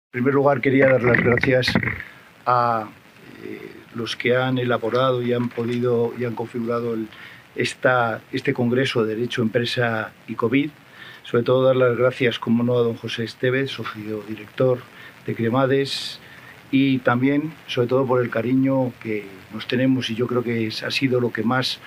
En primer lugar, quería dar las gracias a los que han elaborado y han podido y han configurado este Congreso de Derecho, Empresa y COVID. Sobre todo dar las gracias, como no, a don José Estevez, socio director de Cremades, y también, sobre todo, por el cariño que nos tenemos, y yo creo que ha sido lo que más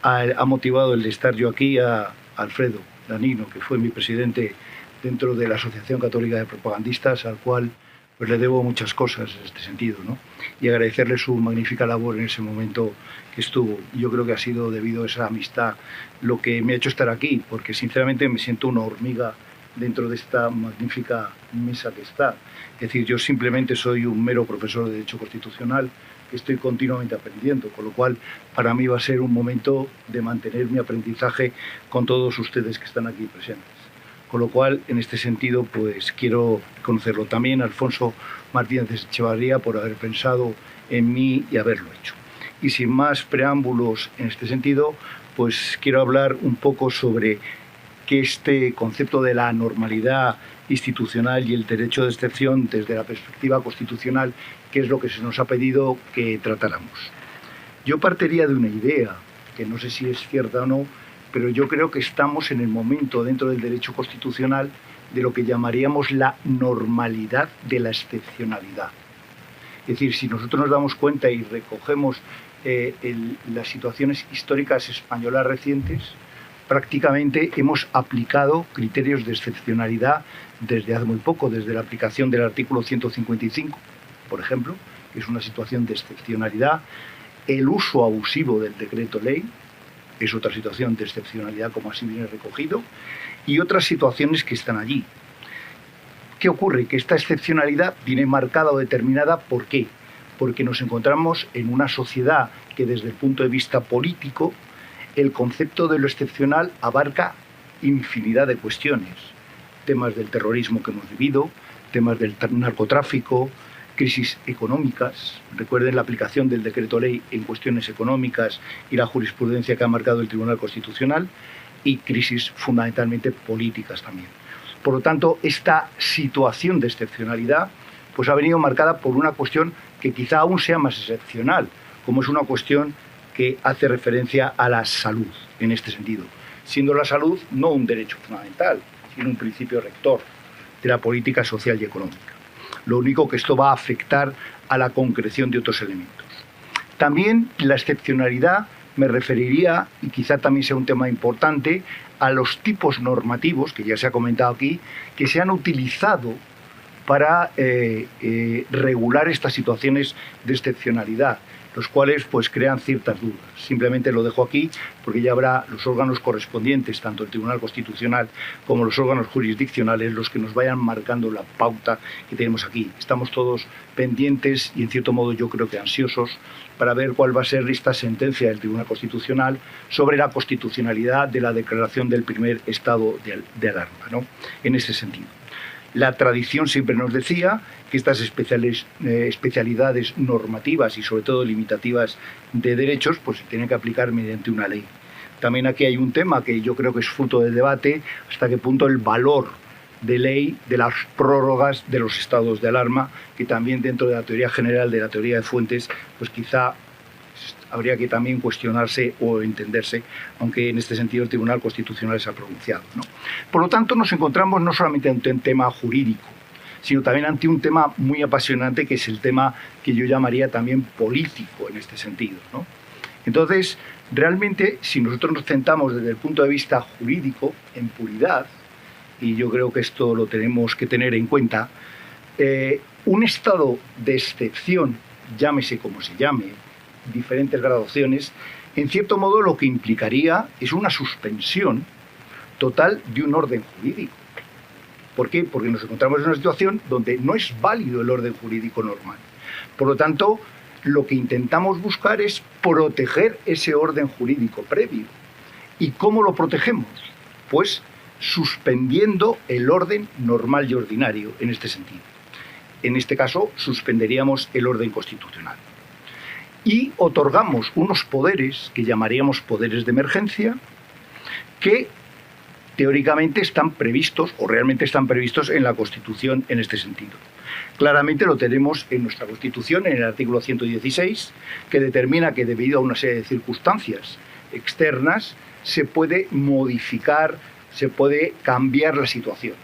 ha motivado el de estar yo aquí, a Alfredo Danino, que fue mi presidente dentro de la Asociación Católica de Propagandistas, al cual pues le debo muchas cosas en este sentido, ¿no? Y agradecerle su magnífica labor en ese momento que estuvo. Yo creo que ha sido debido a esa amistad lo que me ha hecho estar aquí, porque sinceramente me siento una hormiga dentro de esta magnífica mesa que está. Es decir, yo simplemente soy un mero profesor de Derecho Constitucional que estoy continuamente aprendiendo, con lo cual para mí va a ser un momento de mantener mi aprendizaje con todos ustedes que están aquí presentes. Con lo cual, en este sentido, pues quiero conocerlo también, Alfonso Martínez Echevarría, por haber pensado en mí y haberlo hecho. Y sin más preámbulos en este sentido, pues quiero hablar un poco sobre que este concepto de la normalidad institucional y el derecho de excepción desde la perspectiva constitucional, que es lo que se nos ha pedido que tratáramos. Yo partiría de una idea, que no sé si es cierta o no, pero yo creo que estamos en el momento dentro del derecho constitucional de lo que llamaríamos la normalidad de la excepcionalidad. Es decir, si nosotros nos damos cuenta y recogemos las situaciones históricas españolas recientes, prácticamente hemos aplicado criterios de excepcionalidad desde hace muy poco, desde la aplicación del artículo 155, por ejemplo, que es una situación de excepcionalidad, el uso abusivo del decreto ley, es otra situación de excepcionalidad, como así viene recogido, y otras situaciones que están allí. ¿Qué ocurre? Que esta excepcionalidad viene marcada o determinada, ¿por qué? Porque nos encontramos en una sociedad que desde el punto de vista político, el concepto de lo excepcional abarca infinidad de cuestiones. Temas del terrorismo que hemos vivido, temas del narcotráfico, crisis económicas, recuerden la aplicación del decreto ley en cuestiones económicas y la jurisprudencia que ha marcado el Tribunal Constitucional, y crisis fundamentalmente políticas también. Por lo tanto, esta situación de excepcionalidad pues ha venido marcada por una cuestión que quizá aún sea más excepcional, como es una cuestión que hace referencia a la salud, en este sentido, siendo la salud no un derecho fundamental, sino un principio rector de la política social y económica. Lo único que esto va a afectar a la concreción de otros elementos. También la excepcionalidad me referiría, y quizá también sea un tema importante, a los tipos normativos, que ya se ha comentado aquí, que se han utilizado para regular estas situaciones de excepcionalidad, los cuales pues crean ciertas dudas. Simplemente lo dejo aquí porque ya habrá los órganos correspondientes, tanto el Tribunal Constitucional como los órganos jurisdiccionales, los que nos vayan marcando la pauta que tenemos aquí. Estamos todos pendientes y en cierto modo yo creo que ansiosos para ver cuál va a ser esta sentencia del Tribunal Constitucional sobre la constitucionalidad de la declaración del primer estado de alarma, ¿no? En ese sentido. La tradición siempre nos decía que estas especialidades normativas y sobre todo limitativas de derechos pues se tienen que aplicar mediante una ley. También aquí hay un tema que yo creo que es fruto del debate, hasta qué punto el valor de ley de las prórrogas de los estados de alarma, que también dentro de la teoría general, de la teoría de fuentes, pues quizá habría que también cuestionarse o entenderse, aunque en este sentido el Tribunal Constitucional se ha pronunciado, ¿no? Por lo tanto, nos encontramos no solamente ante un tema jurídico, sino también ante un tema muy apasionante, que es el tema que yo llamaría también político en este sentido, ¿no? Entonces, realmente, si nosotros nos centramos desde el punto de vista jurídico, en puridad, y yo creo que esto lo tenemos que tener en cuenta, un estado de excepción, llámese como se llame, diferentes graduaciones, en cierto modo lo que implicaría es una suspensión total de un orden jurídico. ¿Por qué? Porque nos encontramos en una situación donde no es válido el orden jurídico normal. Por lo tanto, lo que intentamos buscar es proteger ese orden jurídico previo. ¿Y cómo lo protegemos? Pues suspendiendo el orden normal y ordinario en este sentido. En este caso, suspenderíamos el orden constitucional. Y otorgamos unos poderes que llamaríamos poderes de emergencia, que teóricamente están previstos, o realmente están previstos en la Constitución en este sentido. Claramente lo tenemos en nuestra Constitución, en el artículo 116, que determina que debido a una serie de circunstancias externas se puede modificar, se puede cambiar la situación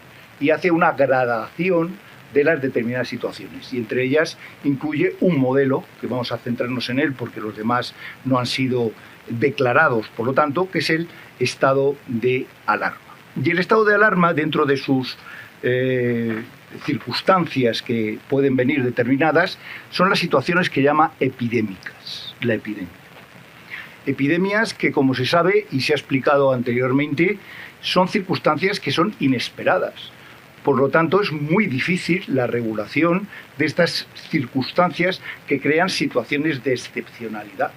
y hace una gradación de las determinadas situaciones, y entre ellas incluye un modelo, que vamos a centrarnos en él porque los demás no han sido declarados, por lo tanto, que es el estado de alarma. Y el estado de alarma, dentro de sus circunstancias que pueden venir determinadas, son las situaciones que llama epidémicas, la epidemia. Epidemias que, como se sabe y se ha explicado anteriormente, son circunstancias que son inesperadas. Por lo tanto, es muy difícil la regulación de estas circunstancias que crean situaciones de excepcionalidad.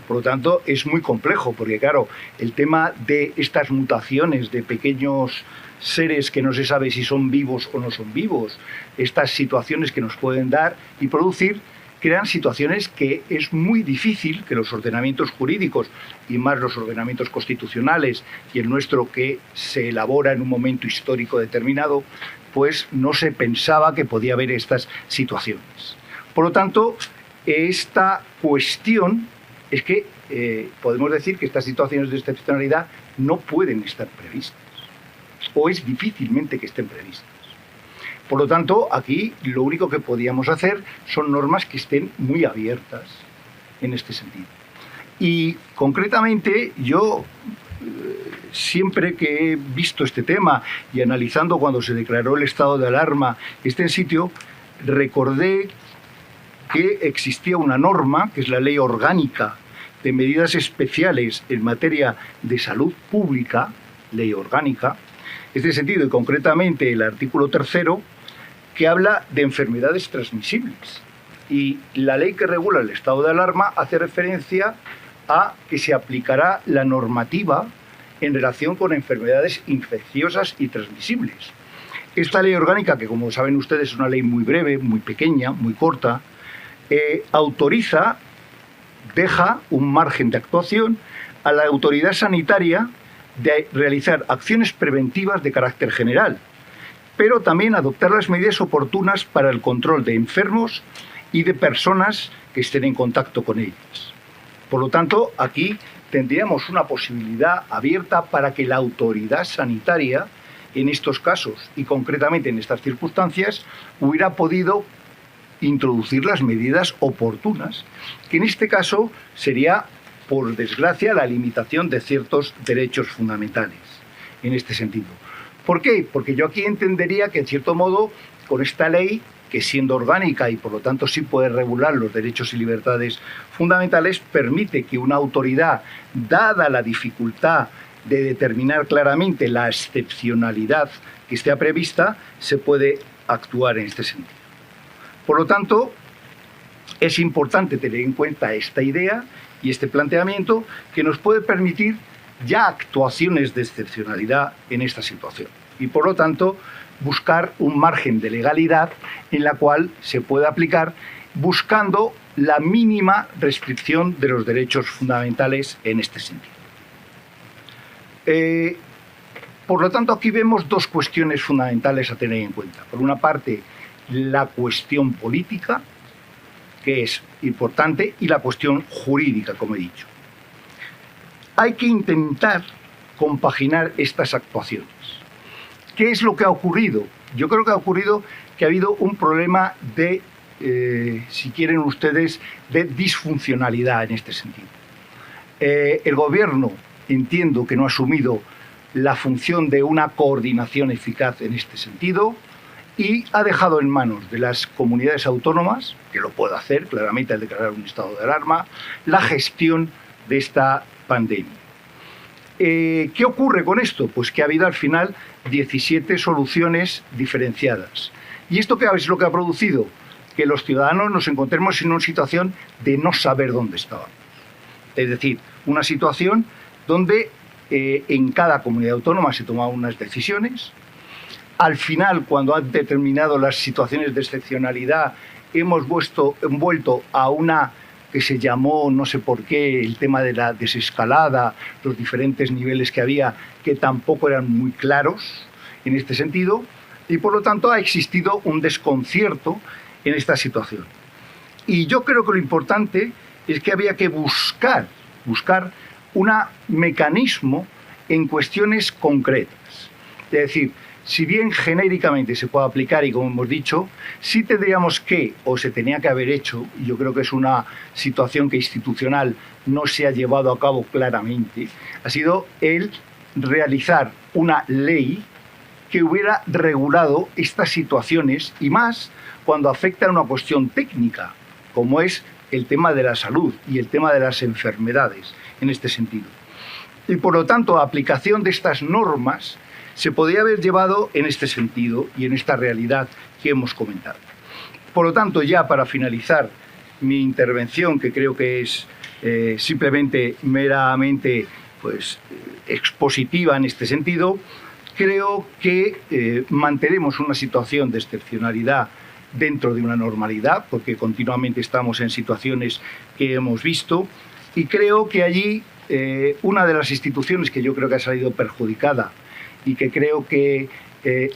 Por lo tanto, es muy complejo, porque claro, el tema de estas mutaciones de pequeños seres que no se sabe si son vivos o no son vivos, estas situaciones que nos pueden dar y producir, crean situaciones que es muy difícil que los ordenamientos jurídicos, y más los ordenamientos constitucionales, y el nuestro que se elabora en un momento histórico determinado, pues no se pensaba que podía haber estas situaciones. Por lo tanto, esta cuestión es que podemos decir que estas situaciones de excepcionalidad no pueden estar previstas, o es difícilmente que estén previstas. Por lo tanto, aquí lo único que podíamos hacer son normas que estén muy abiertas en este sentido. Y concretamente yo siempre que he visto este tema y analizando cuando se declaró el estado de alarma este sitio, recordé que existía una norma, que es la Ley Orgánica de Medidas Especiales en Materia de Salud Pública, Ley Orgánica, en este sentido, y concretamente el artículo 3º, que habla de enfermedades transmisibles. Y la ley que regula el estado de alarma hace referencia a que se aplicará la normativa en relación con enfermedades infecciosas y transmisibles. Esta ley orgánica, que como saben ustedes es una ley muy breve, muy pequeña, muy corta, deja un margen de actuación a la autoridad sanitaria de realizar acciones preventivas de carácter general, pero también adoptar las medidas oportunas para el control de enfermos y de personas que estén en contacto con ellas. Por lo tanto, aquí tendríamos una posibilidad abierta para que la autoridad sanitaria, en estos casos y concretamente en estas circunstancias, hubiera podido introducir las medidas oportunas, que en este caso sería, por desgracia, la limitación de ciertos derechos fundamentales, en este sentido. ¿Por qué? Porque yo aquí entendería que, en cierto modo, con esta ley, que siendo orgánica y por lo tanto sí puede regular los derechos y libertades fundamentales, permite que una autoridad, dada la dificultad de determinar claramente la excepcionalidad que esté prevista, se puede actuar en este sentido. Por lo tanto, es importante tener en cuenta esta idea y este planteamiento que nos puede permitir ya actuaciones de excepcionalidad en esta situación y, por lo tanto, buscar un margen de legalidad en la cual se pueda aplicar buscando la mínima restricción de los derechos fundamentales en este sentido. Por lo tanto, aquí vemos dos cuestiones fundamentales a tener en cuenta. Por una parte, la cuestión política, que es importante, y la cuestión jurídica, como he dicho. Hay que intentar compaginar estas actuaciones. ¿Qué es lo que ha ocurrido? Yo creo que ha ocurrido que ha habido un problema de, si quieren ustedes, de disfuncionalidad en este sentido. El gobierno, entiendo que no ha asumido la función de una coordinación eficaz en este sentido y ha dejado en manos de las comunidades autónomas, que lo puede hacer claramente al declarar un estado de alarma, la gestión de esta pandemia. ¿Qué ocurre con esto? Pues que ha habido al final 17 soluciones diferenciadas. ¿Y esto qué es lo que ha producido? Que los ciudadanos nos encontremos en una situación de no saber dónde estábamos. Es decir, una situación donde en cada comunidad autónoma se tomaban unas decisiones. Al final, cuando han determinado las situaciones de excepcionalidad, hemos vuelto a una que se llamó, no sé por qué, el tema de la desescalada, los diferentes niveles que había, que tampoco eran muy claros en este sentido, Y por lo tanto ha existido un desconcierto en esta situación. Y yo creo que lo importante es que había que buscar un mecanismo en cuestiones concretas. Es decir, si bien genéricamente se puede aplicar y como hemos dicho, sí tendríamos que, o se tenía que haber hecho, y yo creo que es una situación que institucional no se ha llevado a cabo claramente, ha sido el realizar una ley que hubiera regulado estas situaciones y más cuando afecta a una cuestión técnica, como es el tema de la salud y el tema de las enfermedades en este sentido. Y por lo tanto, la aplicación de estas normas se podría haber llevado en este sentido y en esta realidad que hemos comentado. Por lo tanto, ya para finalizar mi intervención, que creo que es simplemente meramente expositiva en este sentido, creo que mantenemos una situación de excepcionalidad dentro de una normalidad, porque continuamente estamos en situaciones que hemos visto, y creo que allí una de las instituciones que yo creo que ha salido perjudicada y que creo que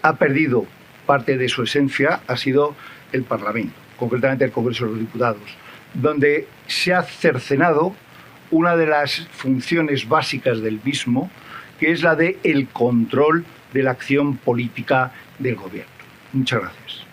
ha perdido parte de su esencia ha sido el Parlamento, concretamente el Congreso de los Diputados, donde se ha cercenado una de las funciones básicas del mismo, que es la de el control de la acción política del gobierno. Muchas gracias.